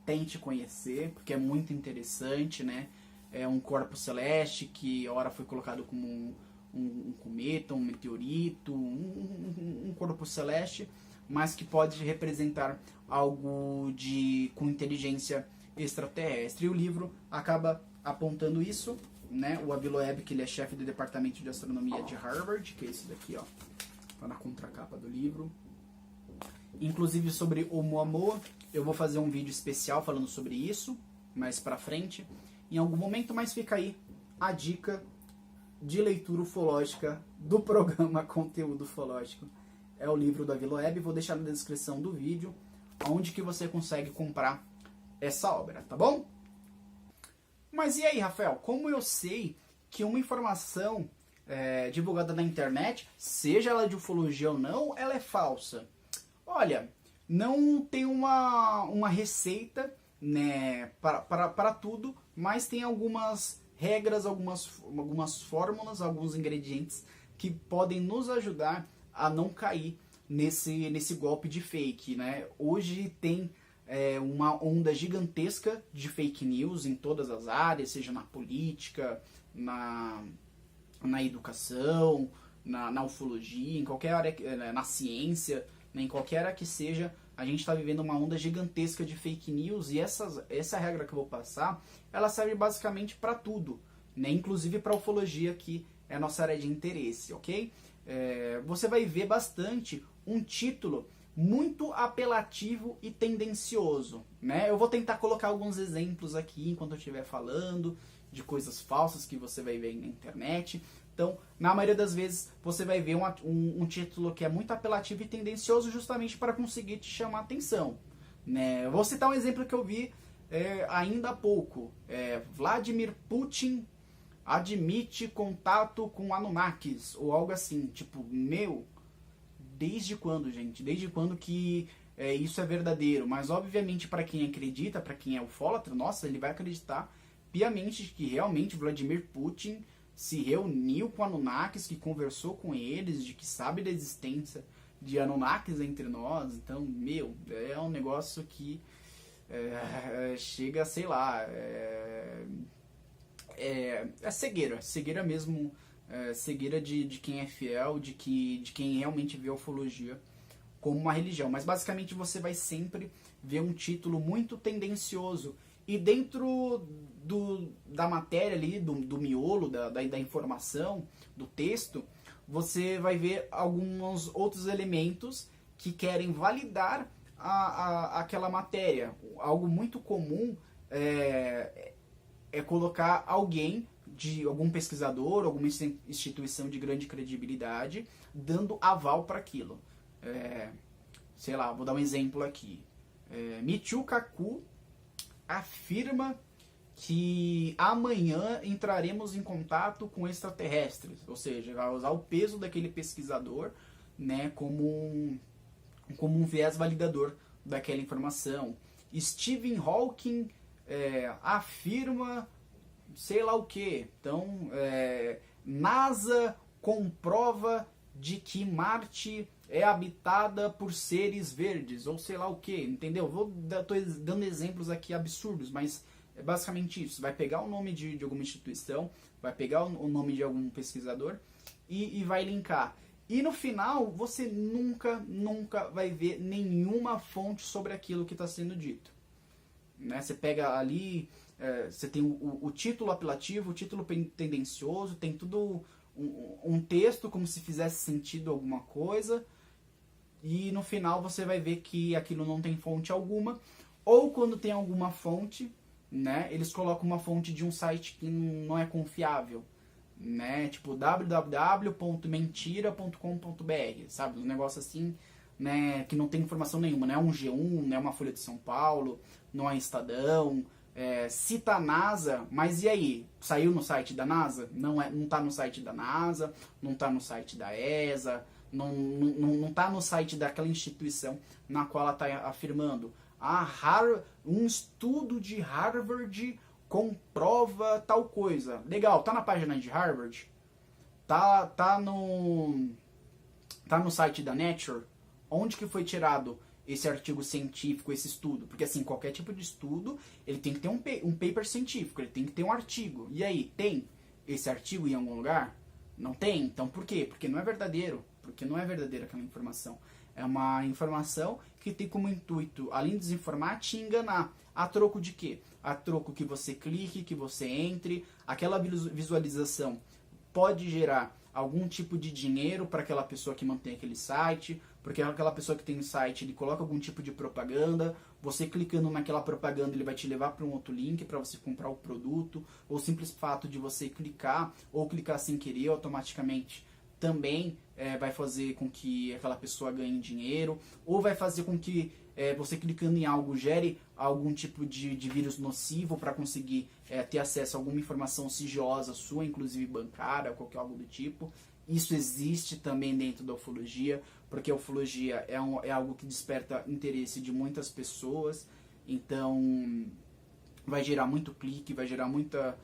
tente conhecer, porque é muito interessante, né? É um corpo celeste que ora foi colocado como um cometa, um meteorito, um corpo celeste, mas que pode representar algo com inteligência extraterrestre. E o livro acaba apontando isso, né? O Avi Loeb, que ele é chefe do departamento de astronomia de Harvard, que é esse daqui, ó, tá na contracapa do livro. Inclusive sobre o Oumuamua, eu vou fazer um vídeo especial falando sobre isso mais pra frente, em algum momento, mas fica aí a dica de leitura ufológica do programa Conteúdo Ufológico. É o livro do Avi Loeb, vou deixar na descrição do vídeo onde que você consegue comprar essa obra, tá bom? Mas e aí, Rafael, como eu sei que uma informação divulgada na internet, seja ela de ufologia ou não, ela é falsa? Olha, não tem uma receita, né, para tudo, mas tem algumas regras, algumas fórmulas, alguns ingredientes que podem nos ajudar a não cair nesse golpe de fake, né? Hoje tem uma onda gigantesca de fake news em todas as áreas, seja na política, na educação, na ufologia, em qualquer área, na ciência, né, em qualquer área que seja, a gente está vivendo uma onda gigantesca de fake news, e essa regra que eu vou passar, ela serve basicamente para tudo, né, inclusive para ufologia, que é a nossa área de interesse, ok? Você vai ver bastante um título muito apelativo e tendencioso, né? Eu vou tentar colocar alguns exemplos aqui enquanto eu estiver falando de coisas falsas que você vai ver na internet. Então, na maioria das vezes, você vai ver um título que é muito apelativo e tendencioso justamente para conseguir te chamar a atenção, né? Eu vou citar um exemplo que eu vi ainda há pouco. Vladimir Putin admite contato com Anunnakis, ou algo assim. Tipo, desde quando, gente? Desde quando que isso é verdadeiro. Mas obviamente para quem acredita, para quem é ufólatra, nossa, ele vai acreditar piamente que realmente Vladimir Putin se reuniu com Anunnakis, que conversou com eles, de que sabe da existência de Anunnakis entre nós. Então, meu, é um negócio que chega, sei lá, cegueira mesmo, cegueira de quem é fiel, de quem realmente vê a ufologia como uma religião. Mas basicamente você vai sempre ver um título muito tendencioso. E dentro da matéria ali, do miolo, da informação, do texto, você vai ver alguns outros elementos que querem validar aquela matéria. Algo muito comum é colocar alguém, algum pesquisador, alguma instituição de grande credibilidade, dando aval para aquilo. Sei lá, vou dar um exemplo aqui. Michio Kaku afirma que amanhã entraremos em contato com extraterrestres, ou seja, vai usar o peso daquele pesquisador, né, como um viés validador daquela informação. Stephen Hawking afirma sei lá o que. Então, NASA comprova de que Marte é habitada por seres verdes, ou sei lá o que, entendeu? Tô dando exemplos aqui absurdos, mas é basicamente isso. Vai pegar o nome de alguma instituição, vai pegar o nome de algum pesquisador e vai linkar. E no final, você nunca vai ver nenhuma fonte sobre aquilo que está sendo dito. Né? Você pega ali, você tem o título apelativo, o título tendencioso, tem tudo um texto como se fizesse sentido alguma coisa, e no final você vai ver que aquilo não tem fonte alguma, ou quando tem alguma fonte, né, eles colocam uma fonte de um site que não é confiável, né, tipo www.mentira.com.br, sabe, um negócio assim, né, que não tem informação nenhuma, não é um G1, não é uma Folha de São Paulo, não é Estadão, cita a NASA, mas e aí? Saiu no site da NASA? Não tá no site da NASA, não tá no site da ESA, não tá no site daquela instituição na qual ela está afirmando. Um estudo de Harvard comprova tal coisa. Legal, tá na página de Harvard? Tá no site da Nature? Onde que foi tirado esse artigo científico, esse estudo? Porque assim, qualquer tipo de estudo, ele tem que ter um paper científico, ele tem que ter um artigo. E aí, tem esse artigo em algum lugar? Não tem? Então por quê? Porque não é verdadeiro. Porque não é verdadeira aquela informação. É uma informação que tem como intuito, além de desinformar, te enganar. A troco de quê? A troco que você clique, que você entre. Aquela visualização pode gerar algum tipo de dinheiro para aquela pessoa que mantém aquele site, porque aquela pessoa que tem o site, ele coloca algum tipo de propaganda, você clicando naquela propaganda, ele vai te levar para um outro link para você comprar o produto, ou o simples fato de você clicar, ou clicar sem querer, automaticamente também vai fazer com que aquela pessoa ganhe dinheiro, ou vai fazer com que você clicando em algo gere algum tipo de vírus nocivo para conseguir ter acesso a alguma informação sigilosa sua, inclusive bancária, qualquer algo do tipo. Isso existe também dentro da ufologia, porque a ufologia é algo que desperta interesse de muitas pessoas, então vai gerar muito clique, vai gerar muita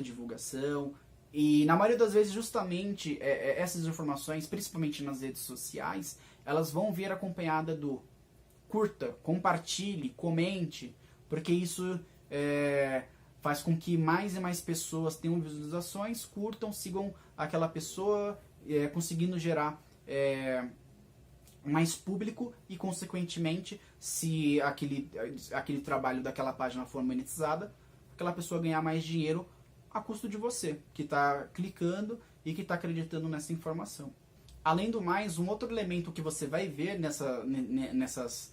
divulgação. E na maioria das vezes, justamente, essas informações, principalmente nas redes sociais, elas vão vir acompanhada do curta, compartilhe, comente, porque isso faz com que mais e mais pessoas tenham visualizações, curtam, sigam aquela pessoa, conseguindo gerar mais público e, consequentemente, se aquele trabalho daquela página for monetizada, aquela pessoa ganhar mais dinheiro a custo de você, que está clicando e que está acreditando nessa informação. Além do mais, um outro elemento que você vai ver nessas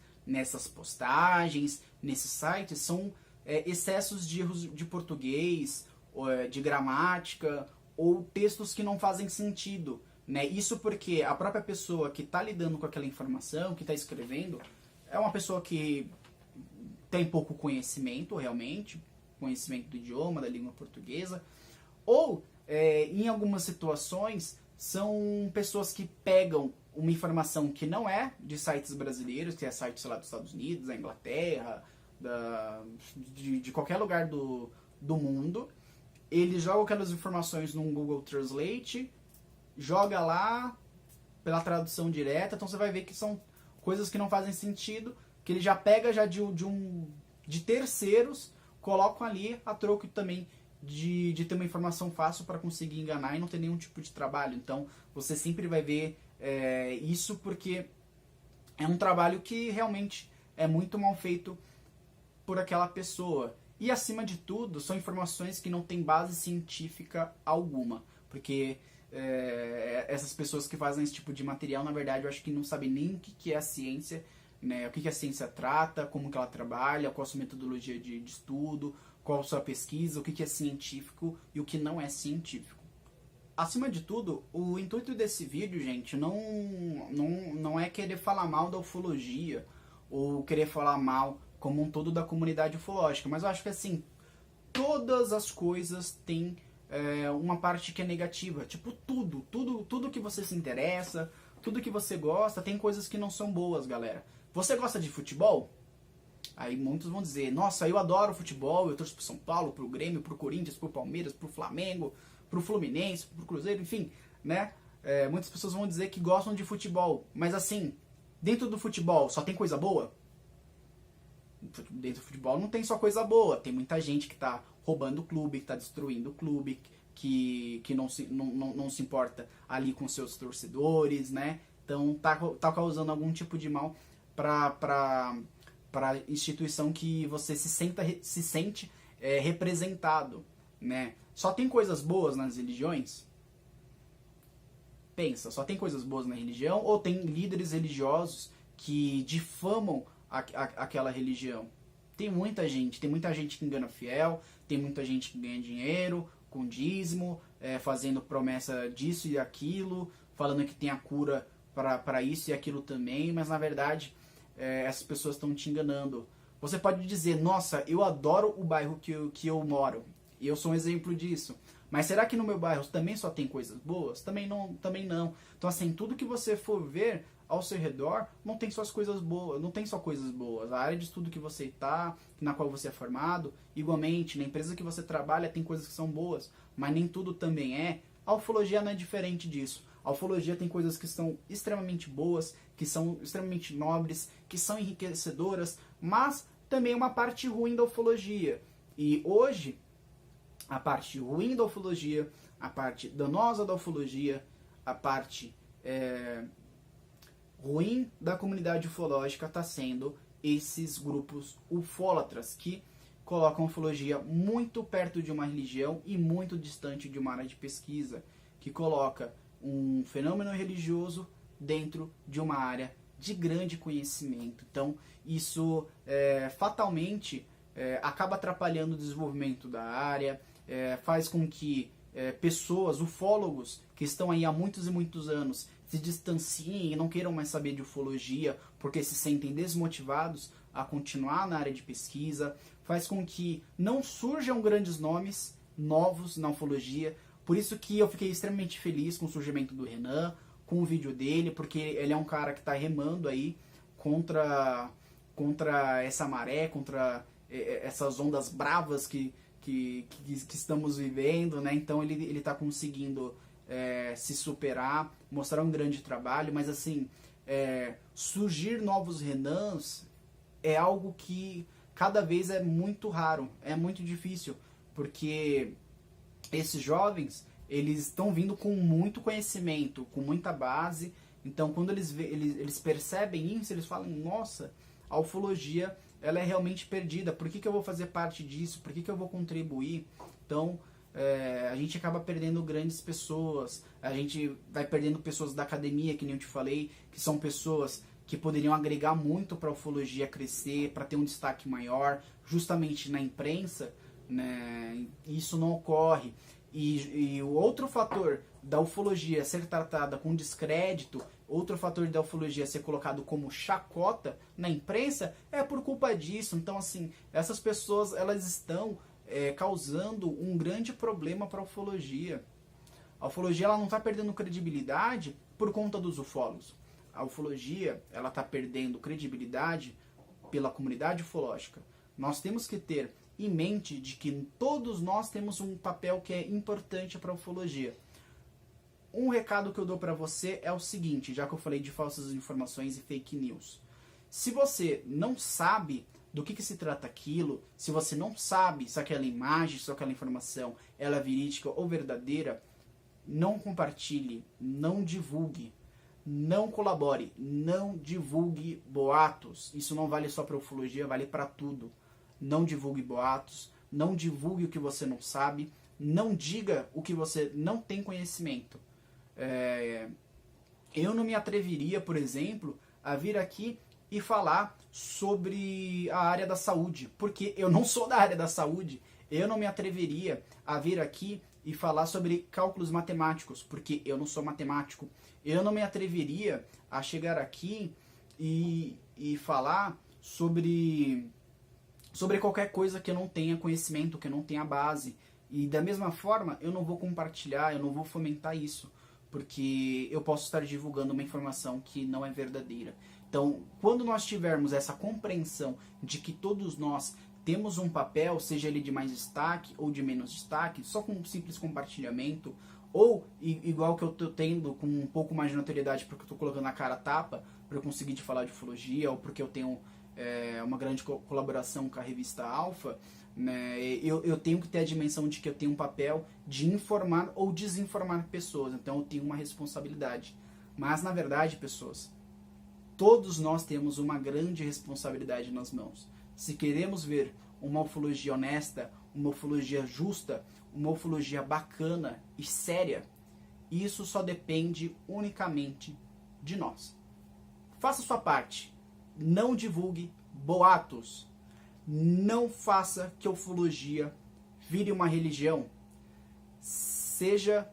postagens, nesses sites, são excessos de erros de português, de gramática, ou textos que não fazem sentido. Né? Isso porque a própria pessoa que está lidando com aquela informação, que está escrevendo, é uma pessoa que tem pouco conhecimento, realmente, conhecimento do idioma, da língua portuguesa, ou em algumas situações são pessoas que pegam uma informação que não é de sites brasileiros, que é site, sei lá, dos Estados Unidos, da Inglaterra, de qualquer lugar do mundo. Ele joga aquelas informações num Google Translate, joga lá pela tradução direta, então você vai ver que são coisas que não fazem sentido, que ele já pega já de terceiros, colocam ali a troco também de ter uma informação fácil para conseguir enganar e não ter nenhum tipo de trabalho. Então você sempre vai ver isso, porque é um trabalho que realmente é muito mal feito por aquela pessoa. E acima de tudo, são informações que não têm base científica alguma, porque essas pessoas que fazem esse tipo de material, na verdade, eu acho que não sabem nem o que é a ciência, né? O que a ciência trata, como que ela trabalha, qual a sua metodologia de estudo, qual a sua pesquisa, o que é científico e o que não é científico. Acima de tudo, o intuito desse vídeo, gente, não é querer falar mal da ufologia ou querer falar mal como um todo da comunidade ufológica, mas eu acho que assim, todas as coisas têm uma parte que é negativa. Tipo, tudo que você se interessa, tudo que você gosta, tem coisas que não são boas, galera. Você gosta de futebol? Aí muitos vão dizer, nossa, eu adoro futebol, eu torço pro São Paulo, pro Grêmio, pro Corinthians, pro Palmeiras, pro Flamengo, pro Fluminense, pro Cruzeiro, enfim, né? Muitas pessoas vão dizer que gostam de futebol, mas assim, dentro do futebol só tem coisa boa? Dentro do futebol não tem só coisa boa, tem muita gente que tá roubando o clube, que tá destruindo o clube, que não se importa ali com seus torcedores, né? Então tá causando algum tipo de mal para a instituição que você se sente representado, né? Só tem coisas boas nas religiões? Pensa, só tem coisas boas na religião ou tem líderes religiosos que difamam aquela religião? Tem muita gente que engana fiel, tem muita gente que ganha dinheiro com dízimo, fazendo promessa disso e aquilo, falando que tem a cura para isso e aquilo também, mas na verdade essas pessoas estão te enganando. Você pode dizer, nossa, eu adoro o bairro que eu moro, e eu sou um exemplo disso, mas será que no meu bairro também só tem coisas boas? Também não. Então assim, tudo que você for ver ao seu redor não tem só as coisas boas, não tem só coisas boas. A área de estudo que você está, na qual você é formado, igualmente, na empresa que você trabalha tem coisas que são boas, mas nem tudo também é. A ufologia não é diferente disso. A ufologia tem coisas que são extremamente boas, que são extremamente nobres, que são enriquecedoras, mas também uma parte ruim da ufologia. E hoje, a parte ruim da ufologia, a parte danosa da ufologia, a parte ruim da comunidade ufológica está sendo esses grupos ufólatras que colocam a ufologia muito perto de uma religião e muito distante de uma área de pesquisa, que coloca um fenômeno religioso dentro de uma área de grande conhecimento. Então isso fatalmente acaba atrapalhando o desenvolvimento da área, faz com que pessoas, ufólogos, que estão aí há muitos e muitos anos, se distanciem e não queiram mais saber de ufologia porque se sentem desmotivados a continuar na área de pesquisa, faz com que não surjam grandes nomes novos na ufologia. Por isso que eu fiquei extremamente feliz com o surgimento do Renan, com o vídeo dele, porque ele é um cara que está remando aí contra essa maré, contra essas ondas bravas que estamos vivendo, né? Então ele está conseguindo se superar, mostrar um grande trabalho, mas assim, surgir novos Renans é algo que cada vez é muito raro, é muito difícil, porque esses jovens, eles estão vindo com muito conhecimento, com muita base, então quando eles percebem isso, eles falam, nossa, a ufologia ela é realmente perdida, por que eu vou fazer parte disso, por que eu vou contribuir? Então a gente acaba perdendo grandes pessoas, a gente vai perdendo pessoas da academia, que nem eu te falei, que são pessoas que poderiam agregar muito para a ufologia crescer, para ter um destaque maior, justamente na imprensa, né? Isso não ocorre. E o outro fator da ufologia ser tratada com descrédito, outro fator da ufologia ser colocado como chacota na imprensa, é por culpa disso. Então, assim, essas pessoas, elas estão causando um grande problema para a ufologia. A ufologia ela não está perdendo credibilidade por conta dos ufólogos. a ufologia ela está perdendo credibilidade pela comunidade ufológica. Nós temos que ter em mente de que todos nós temos um papel que é importante para a ufologia. Um recado que eu dou para você é o seguinte, já que eu falei de falsas informações e fake news. Se você não sabe do que se trata aquilo, se você não sabe se aquela imagem, se aquela informação ela é verídica ou verdadeira, não compartilhe, não divulgue, não colabore, não divulgue boatos. Isso não vale só para ufologia, vale para tudo. Não divulgue boatos, não divulgue o que você não sabe, não diga o que você não tem conhecimento. Eu não me atreveria, por exemplo, a vir aqui e falar sobre a área da saúde, porque eu não sou da área da saúde. Eu não me atreveria a vir aqui e falar sobre cálculos matemáticos, porque eu não sou matemático. Eu não me atreveria a chegar aqui e falar sobre qualquer coisa que eu não tenha conhecimento, que eu não tenha base. E da mesma forma, eu não vou compartilhar, eu não vou fomentar isso, porque eu posso estar divulgando uma informação que não é verdadeira. Então, quando nós tivermos essa compreensão de que todos nós temos um papel, seja ele de mais destaque ou de menos destaque, só com um simples compartilhamento, ou igual que eu estou tendo com um pouco mais de notoriedade porque eu estou colocando a cara a tapa para eu conseguir te falar de ufologia, ou porque eu tenho uma grande colaboração com a revista Alpha, né, eu tenho que ter a dimensão de que eu tenho um papel de informar ou desinformar pessoas, então eu tenho uma responsabilidade. Mas na verdade, pessoas, todos nós temos uma grande responsabilidade nas mãos. Se queremos ver uma ufologia honesta, uma ufologia justa, uma ufologia bacana e séria, isso só depende unicamente de nós. Faça sua parte. Não divulgue boatos. Não faça que a ufologia vire uma religião. Seja,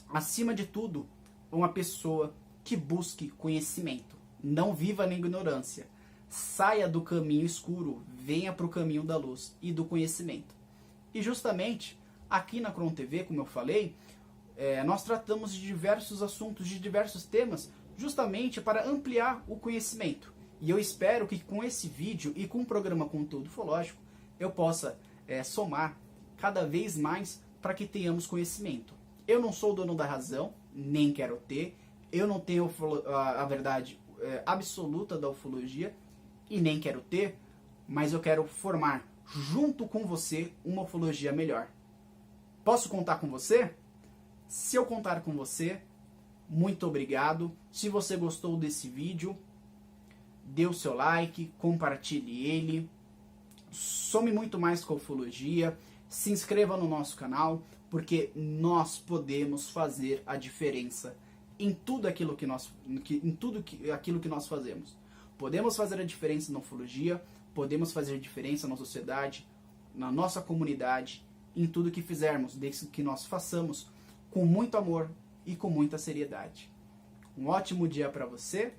acima de tudo, uma pessoa que busque conhecimento. Não viva na ignorância. Saia do caminho escuro, venha para o caminho da luz e do conhecimento. E justamente, aqui na Cron TV, como eu falei, nós tratamos de diversos assuntos, de diversos temas, justamente para ampliar o conhecimento. E eu espero que com esse vídeo e com o programa Conteúdo Ufológico, eu possa somar cada vez mais para que tenhamos conhecimento. Eu não sou o dono da razão, nem quero ter. Eu não tenho a verdade absoluta da ufologia e nem quero ter, mas eu quero formar junto com você uma ufologia melhor. Posso contar com você? Se eu contar com você, muito obrigado. Se você gostou desse vídeo, dê o seu like, compartilhe ele, some muito mais com a ufologia, se inscreva no nosso canal, porque nós podemos fazer a diferença em tudo aquilo que nós fazemos. Podemos fazer a diferença na ufologia, podemos fazer a diferença na sociedade, na nossa comunidade, em tudo que fizermos, desde que nós façamos com muito amor e com muita seriedade. Um ótimo dia para você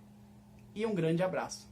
e um grande abraço.